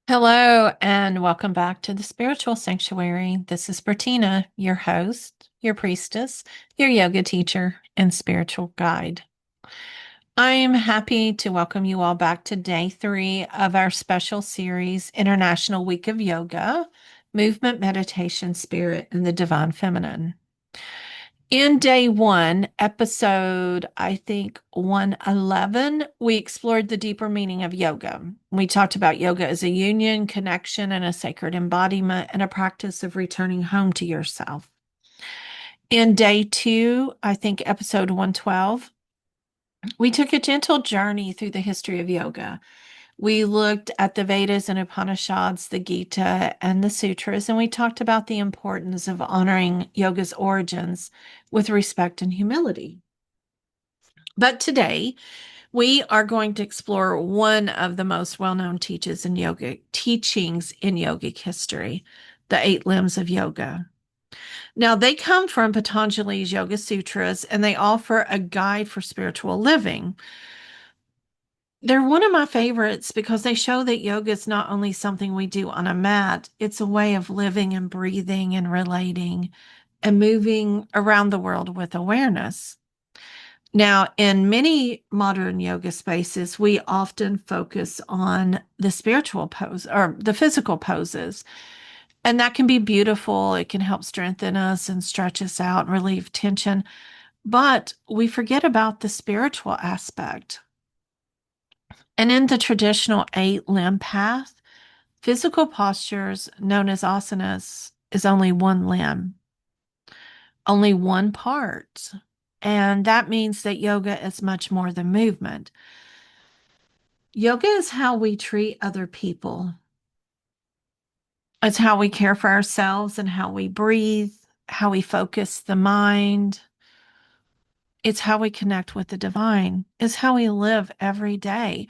Hello, and welcome back to the Spiritual Sanctuary. This is Bertina, your host, your priestess, your yoga teacher, and spiritual guide. I am happy to welcome you all back to day 3 of our special series, International Week of Yoga, Movement, Meditation, Spirit, and the Divine Feminine. In day 1, episode, I think 111, we explored the deeper meaning of yoga. We talked about yoga as a union, connection, and a sacred embodiment, and a practice of returning home to yourself. In day 2, I think episode 112, we took a gentle journey through the history of yoga. We looked at the Vedas and Upanishads, the Gita, and the Sutras, and we talked about the importance of honoring yoga's origins with respect and humility. But today, we are going to explore one of the most well-known teachings in yogic history, the 8 limbs of yoga. Now, they come from Patanjali's Yoga Sutras, and they offer a guide for spiritual living. They're one of my favorites because they show that yoga is not only something we do on a mat, it's a way of living and breathing and relating and moving around the world with awareness. Now, in many modern yoga spaces, we often focus on the spiritual pose or the physical poses. And that can be beautiful. It can help strengthen us and stretch us out and relieve tension. But we forget about the spiritual aspect. And in the traditional 8 limb path, physical postures known as asanas is only one limb, only one part. And that means that yoga is much more than movement. Yoga is how we treat other people. It's how we care for ourselves and how we breathe, how we focus the mind. It's how we connect with the divine. It's how we live every day.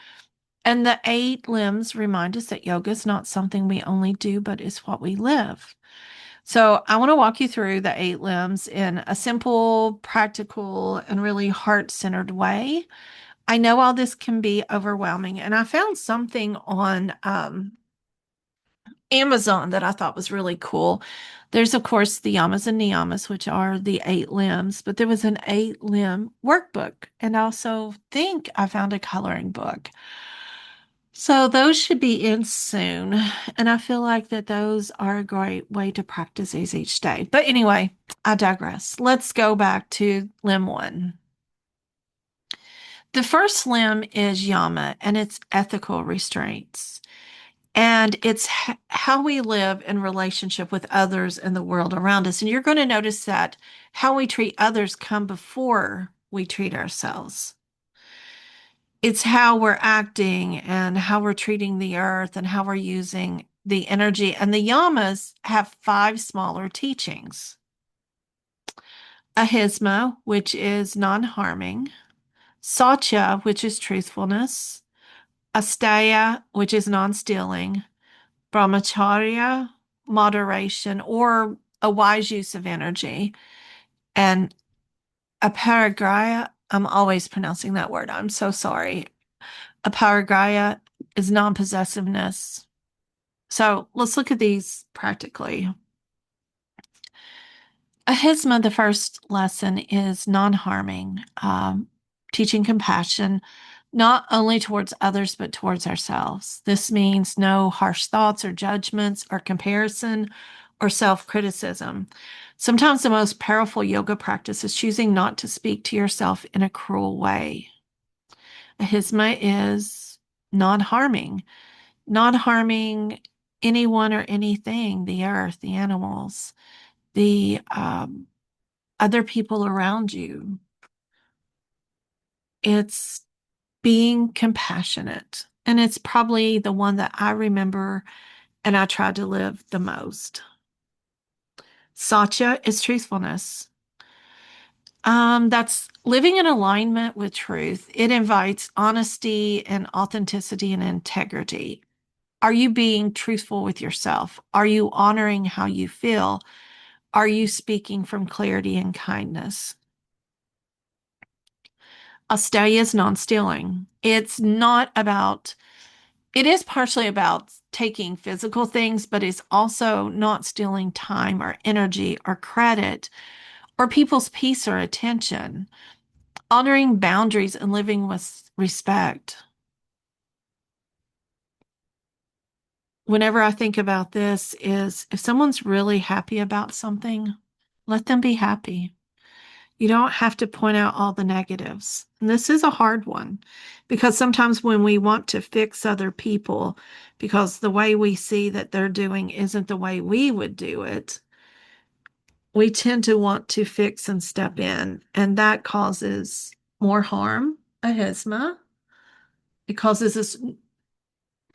And the 8 limbs remind us that yoga is not something we only do, but is what we live. So I want to walk you through the 8 limbs in a simple, practical, and really heart-centered way. I know all this can be overwhelming, and I found something on Amazon that I thought was really cool. There's, of course, the yamas and niyamas, which are the 8 limbs, but there was an 8 limb workbook. And I also think I found a coloring book. So those should be in soon. And I feel like that those are a great way to practice these each day. But anyway, I digress. Let's go back to limb 1. The first limb is yama, and it's ethical restraints. And it's how we live in relationship with others and the world around us. And you're going to notice that how we treat others come before we treat ourselves. It's how we're acting and how we're treating the earth and how we're using the energy. And the yamas have 5 smaller teachings. Ahisma, which is non-harming. Satya, which is truthfulness. Asteya, which is non-stealing. Brahmacharya, moderation, or a wise use of energy. And aparigraya, I'm always pronouncing that word. I'm so sorry. Aparigraya is non-possessiveness. So let's look at these practically. Ahisma, the first lesson, is non-harming, teaching compassion, not only towards others, but towards ourselves. This means no harsh thoughts or judgments or comparison or self-criticism. Sometimes the most powerful yoga practice is choosing not to speak to yourself in a cruel way. Ahisma is non-harming, not harming anyone or anything, the earth, the animals, the other people around you. It's being compassionate. And it's probably the one that I remember and I try to live the most. Satya is truthfulness. That's living in alignment with truth. It invites honesty and authenticity and integrity. Are you being truthful with yourself? Are you honoring how you feel? Are you speaking from clarity and kindness? Asteya is non-stealing. It's not about it is partially about taking physical things, but it's also not stealing time or energy or credit or people's peace or attention, honoring boundaries and living with respect. Whenever I think about this is if someone's really happy about something, let them be happy. You don't have to point out all the negatives. And this is a hard one because sometimes when we want to fix other people because the way we see that they're doing isn't the way we would do it, we tend to want to fix and step in, and that causes more harm, ahisma. It causes us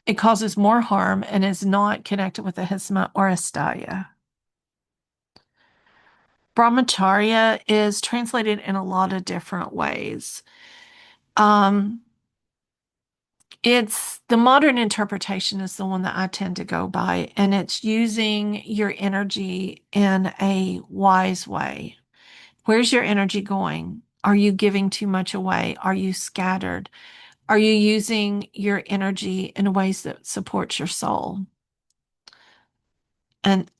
it causes more harm and is not connected with ahisma or astaya. Brahmacharya is translated in a lot of different ways. Um, it's the modern interpretation is the one that I tend to go by, and it's using your energy in a wise way. Where's your energy going? Are you giving too much away? Are you scattered? Are you using your energy in ways that support your soul? And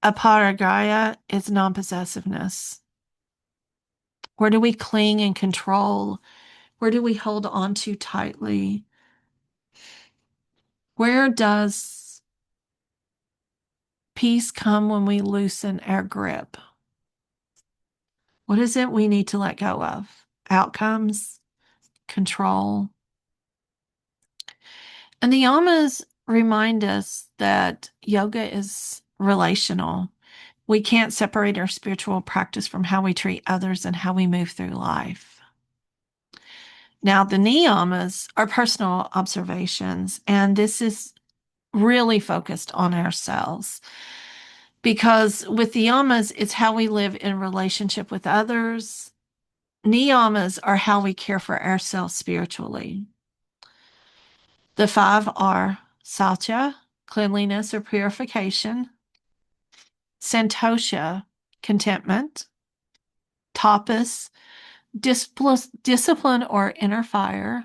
aparagaya is non-possessiveness. Where do we cling and control? Where do we hold on too tightly? Where does peace come when we loosen our grip? What is it we need to let go of? Outcomes, control. And the yamas remind us that yoga is relational. We can't separate our spiritual practice from how we treat others and how we move through life. Now, the niyamas are personal observations, and this is really focused on ourselves because with the yamas, it's how we live in relationship with others. Niyamas are how we care for ourselves spiritually. The five are satya, cleanliness or purification, santosha, contentment, tapas, discipline or inner fire,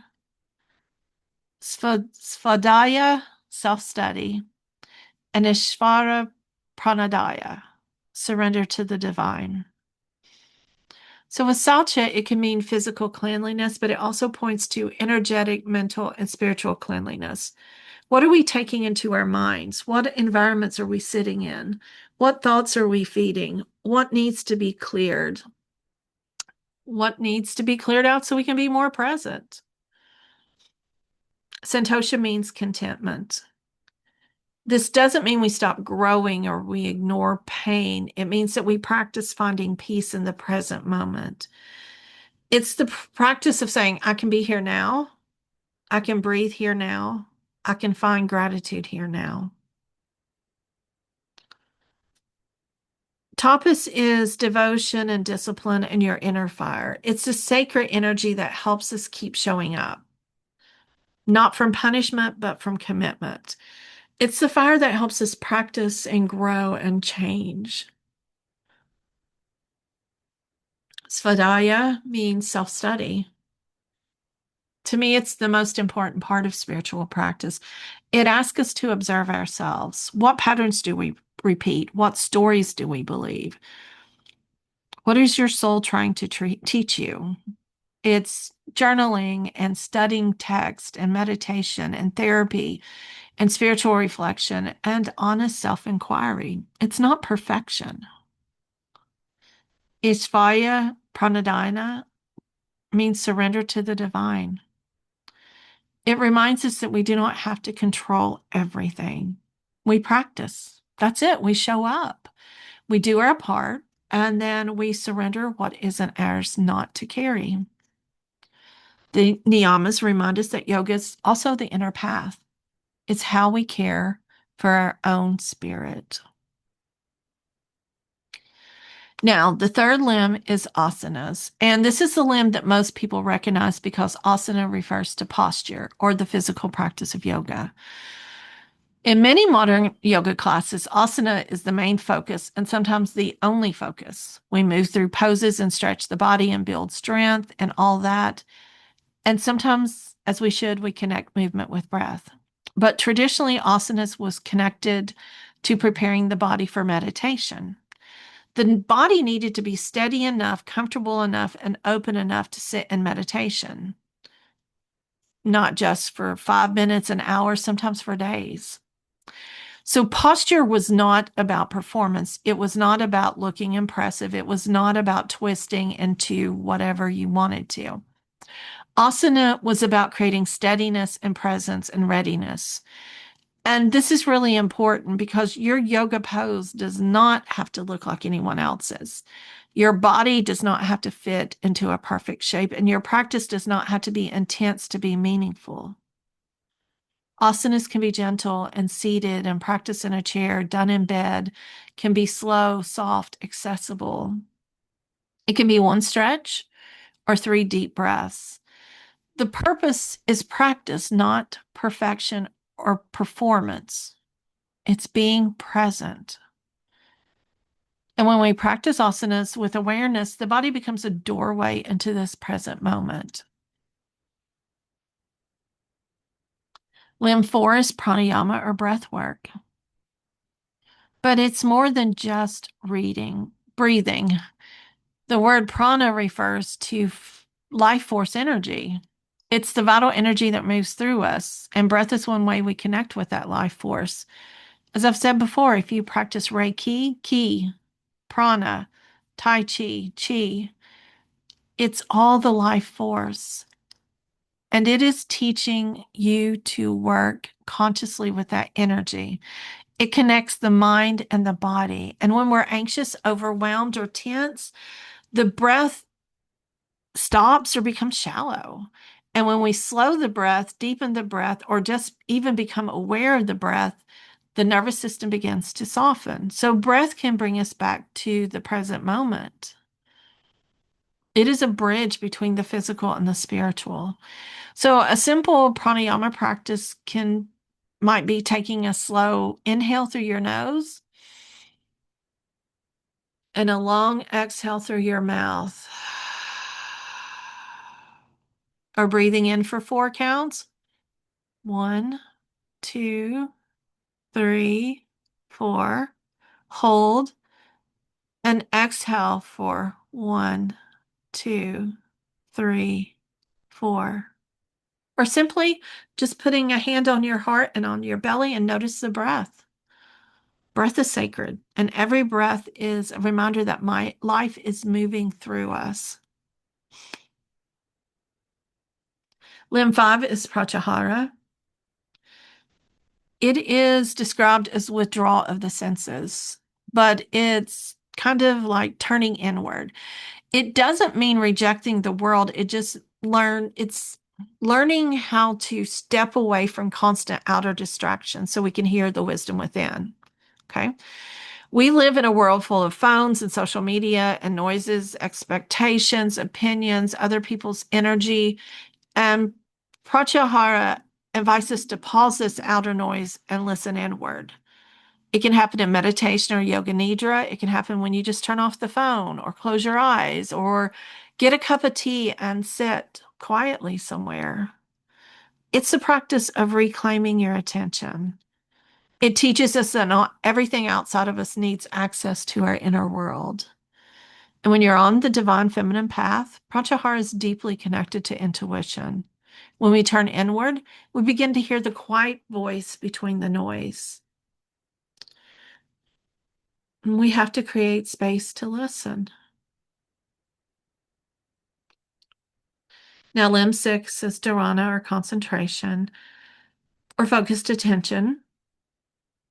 svadhyaya, self-study, and ishvara pranadaya, surrender to the divine. So with satya, it can mean physical cleanliness, but it also points to energetic, mental, and spiritual cleanliness. What are we taking into our minds? What environments are we sitting in? What thoughts are we feeding? What needs to be cleared? What needs to be cleared out so we can be more present? Santosha means contentment. This doesn't mean we stop growing or we ignore pain. It means that we practice finding peace in the present moment. It's the practice of saying, I can be here now. I can breathe here now. I can find gratitude here now. Tapas is devotion and discipline and your inner fire. It's a sacred energy that helps us keep showing up, not from punishment, but from commitment. It's the fire that helps us practice and grow and change. Svadhyaya means self-study. To me, it's the most important part of spiritual practice. It asks us to observe ourselves. What patterns do we repeat? What stories do we believe? What is your soul trying to teach you? It's journaling and studying text and meditation and therapy and spiritual reflection and honest self-inquiry. It's not perfection. Ishvaya pranadhana means surrender to the divine. It reminds us that we do not have to control everything. We practice. That's it. We show up. We do our part, and then we surrender what isn't ours not to carry. The niyamas remind us that yoga is also the inner path. It's how we care for our own spirit. Now, the third limb is asanas, and this is the limb that most people recognize because asana refers to posture or the physical practice of yoga. In many modern yoga classes, asana is the main focus and sometimes the only focus. We move through poses and stretch the body and build strength and all that. And sometimes, as we should, we connect movement with breath. But traditionally, asanas was connected to preparing the body for meditation. The body needed to be steady enough, comfortable enough, and open enough to sit in meditation, not just for 5 minutes, an hour, sometimes for days. So posture was not about performance. It was not about looking impressive. It was not about twisting into whatever you wanted to. Asana was about creating steadiness and presence and readiness. And this is really important because your yoga pose does not have to look like anyone else's. Your body does not have to fit into a perfect shape, and your practice does not have to be intense to be meaningful. Asanas can be gentle and seated and practiced in a chair, done in bed, can be slow, soft, accessible. It can be one stretch or 3 deep breaths. The purpose is practice, not perfection or performance. It's being present. And when we practice asanas with awareness, the body becomes a doorway into this present moment. Limb 4 is pranayama or breath work. But it's more than just breathing. The word prana refers to life force energy. It's the vital energy that moves through us, and breath is one way we connect with that life force. As I've said before, if you practice Reiki, Ki, prana, Tai Chi, Chi, it's all the life force. And it is teaching you to work consciously with that energy. It connects the mind and the body. And when we're anxious, overwhelmed, or tense, the breath stops or becomes shallow. And when we slow the breath, deepen the breath, or just even become aware of the breath, the nervous system begins to soften. So breath can bring us back to the present moment. It is a bridge between the physical and the spiritual. So a simple pranayama practice might be taking a slow inhale through your nose and a long exhale through your mouth. Or breathing in for 4 counts. 1, 2, 3, 4. Hold and exhale for 1, 2, 3, 4. Or simply just putting a hand on your heart and on your belly and notice the breath. Breath is sacred, and every breath is a reminder that my life is moving through us. Limb 5 is pratyahara. It is described as withdrawal of the senses, but it's kind of like turning inward. It doesn't mean rejecting the world. It's learning how to step away from constant outer distraction so we can hear the wisdom within. Okay. We live in a world full of phones and social media and noises, expectations, opinions, other people's energy. And Pratyahara invites us to pause this outer noise and listen inward. It can happen in meditation or yoga nidra. It can happen when you just turn off the phone or close your eyes or get a cup of tea and sit quietly somewhere. It's the practice of reclaiming your attention. It teaches us that not everything outside of us needs access to our inner world. And when you're on the divine feminine path, Pratyahara is deeply connected to intuition. When we turn inward, we begin to hear the quiet voice between the noise. And we have to create space to listen. Now, limb 6 is dharana or concentration or focused attention.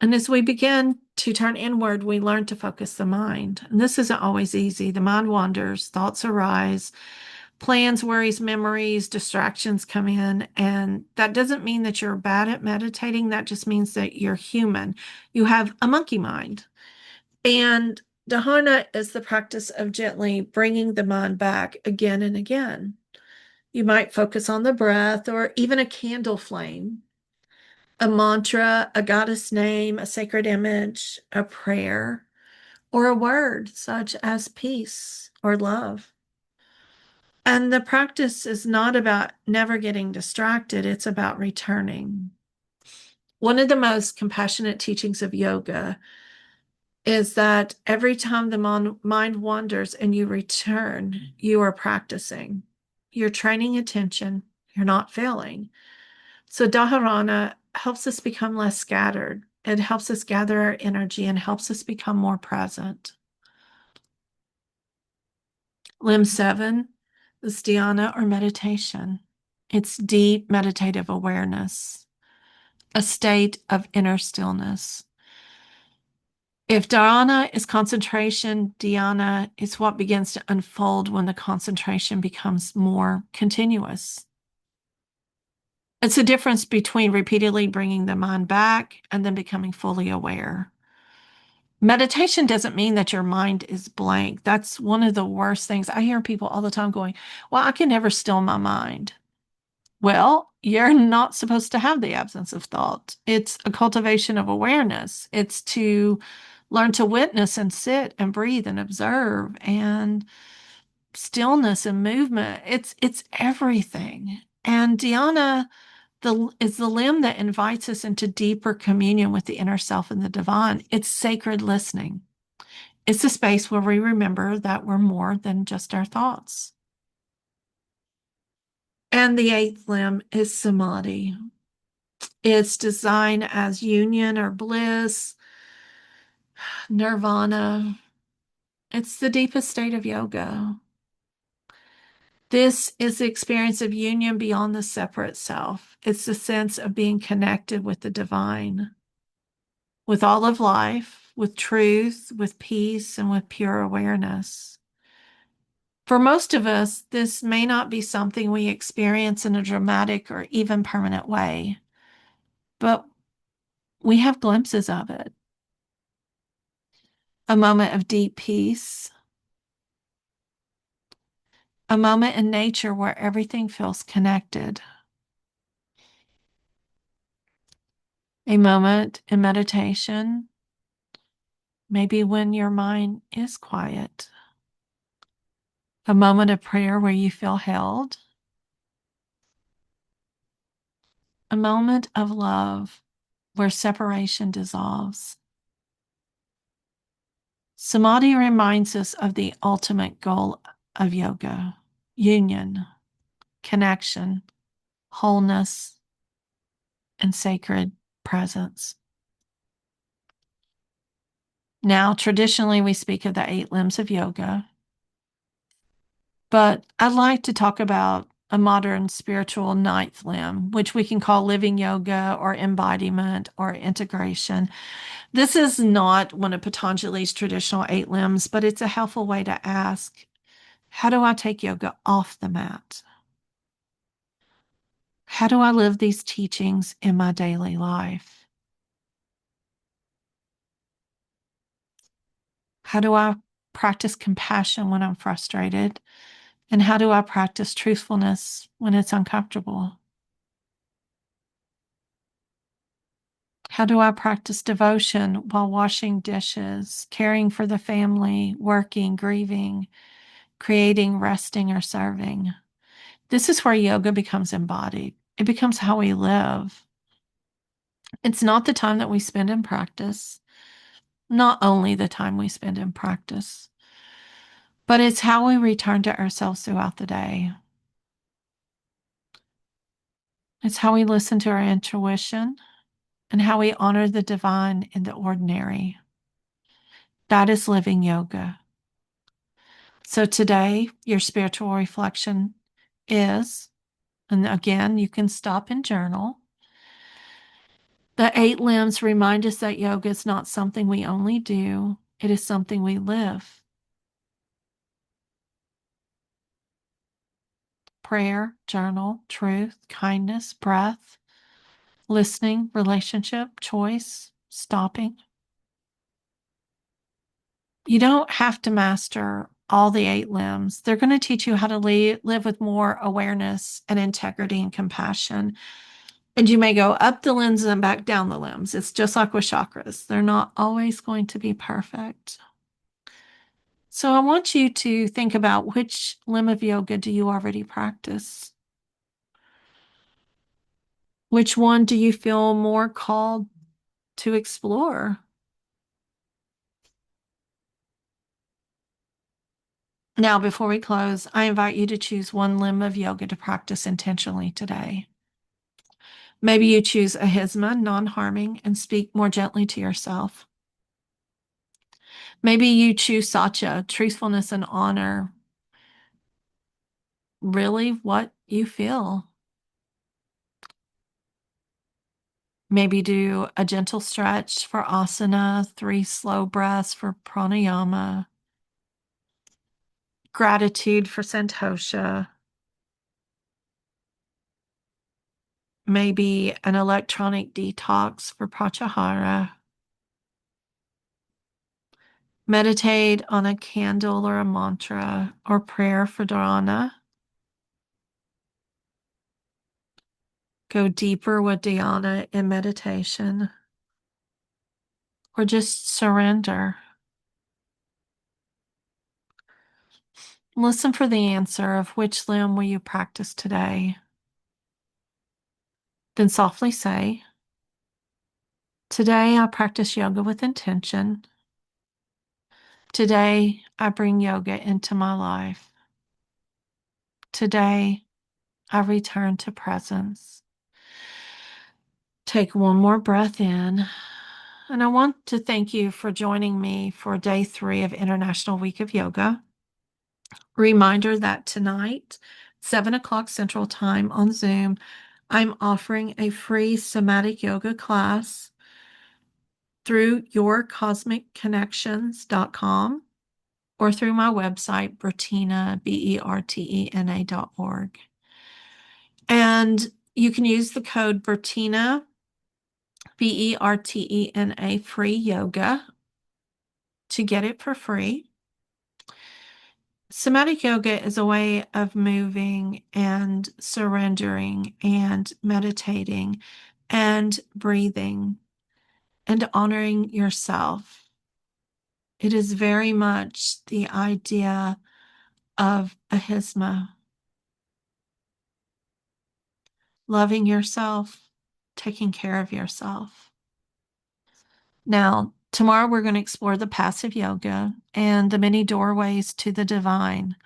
And as we begin to turn inward, we learn to focus the mind. And this isn't always easy. The mind wanders, thoughts arise, plans, worries, memories, distractions come in. And that doesn't mean that you're bad at meditating. That just means that you're human. You have a monkey mind. And dharana is the practice of gently bringing the mind back again and again. You might focus on the breath or even a candle flame, a mantra, a goddess name, a sacred image, a prayer, or a word such as peace or love. And the practice is not about never getting distracted, it's about returning. One of the most compassionate teachings of yoga is that every time the mind wanders and you return, you are practicing. You're training attention. You're not failing. So Dharana helps us become less scattered. It helps us gather our energy and helps us become more present. Limb 7 is dhyana or meditation. It's deep meditative awareness, a state of inner stillness. If dharana is concentration, dhyana is what begins to unfold when the concentration becomes more continuous. It's a difference between repeatedly bringing the mind back and then becoming fully aware. Meditation doesn't mean that your mind is blank. That's one of the worst things. I hear people all the time going, well, I can never still my mind. Well, you're not supposed to have the absence of thought. It's a cultivation of awareness. It's to learn to witness and sit and breathe and observe and stillness and movement. It's everything. And dhyana is the limb that invites us into deeper communion with the inner self and the divine. It's sacred listening. It's a space where we remember that we're more than just our thoughts. And the eighth limb is samadhi. It's designed as union or bliss, nirvana. It's the deepest state of yoga. This is the experience of union beyond the separate self. It's the sense of being connected with the divine, with all of life, with truth, with peace, and with pure awareness. For most of us, this may not be something we experience in a dramatic or even permanent way, but we have glimpses of it. A moment of deep peace, a moment in nature where everything feels connected, a moment in meditation, maybe when your mind is quiet, a moment of prayer where you feel held, a moment of love where separation dissolves. Samadhi reminds us of the ultimate goal of yoga: union, connection, wholeness, and sacred presence. Now, traditionally, we speak of the eight limbs of yoga, but I'd like to talk about a modern spiritual ninth limb, which we can call living yoga or embodiment or integration. This is not one of Patanjali's traditional eight limbs, but it's a helpful way to ask, how do I take yoga off the mat? How do I live these teachings in my daily life? How do I practice compassion when I'm frustrated? And how do I practice truthfulness when it's uncomfortable? How do I practice devotion while washing dishes, caring for the family, working, grieving, creating, resting, or serving? This is where yoga becomes embodied. It becomes how we live. It's not the time that we spend in practice, not only the time we spend in practice, but it's how we return to ourselves throughout the day. It's how we listen to our intuition and how we honor the divine in the ordinary. That is living yoga. So today, your spiritual reflection is, and again, you can stop and journal. The eight limbs remind us that yoga is not something we only do, it is something we live. Prayer, journal, truth, kindness, breath, listening, relationship, choice, stopping. You don't have to master all the eight limbs. They're going to teach you how to live with more awareness and integrity and compassion. And you may go up the limbs and back down the limbs. It's just like with chakras. They're not always going to be perfect. So I want you to think about, which limb of yoga do you already practice? Which one do you feel more called to explore? Now, before we close, I invite you to choose one limb of yoga to practice intentionally today. Maybe you choose ahimsa, non-harming, and speak more gently to yourself. Maybe you choose satya, truthfulness and honor, really what you feel. Maybe do a gentle stretch for asana, 3 slow breaths for pranayama, gratitude for santosha, maybe an electronic detox for pratyahara. Meditate on a candle or a mantra or prayer for dharana. Go deeper with dhyana in meditation, or just surrender. Listen for the answer of which limb will you practice today. Then softly say, today I practice yoga with intention. Today I bring yoga into my life. Today I return to presence. Take one more breath in. And I want to thank you for joining me for day 3 of International Week of Yoga. Reminder that tonight, 7 o'clock Central Time on Zoom, I'm offering a free somatic yoga class through yourcosmicconnections.com or through my website, Bertina, BERTENA.org. And you can use the code Bertina, BERTENA, free yoga to get it for free. Somatic yoga is a way of moving and surrendering and meditating and breathing and honoring yourself. It is very much the idea of ahimsa, loving yourself, taking care of yourself. Now, tomorrow we're going to explore the passive yoga and the many doorways to the divine.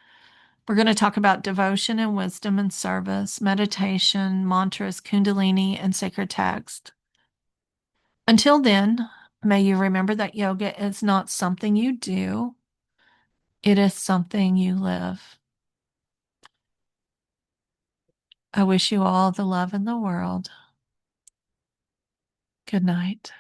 We're going to talk about devotion and wisdom and service, meditation, mantras, kundalini, and sacred text. Until then, may you remember that yoga is not something you do, it is something you live. I wish you all the love in the world. Good night.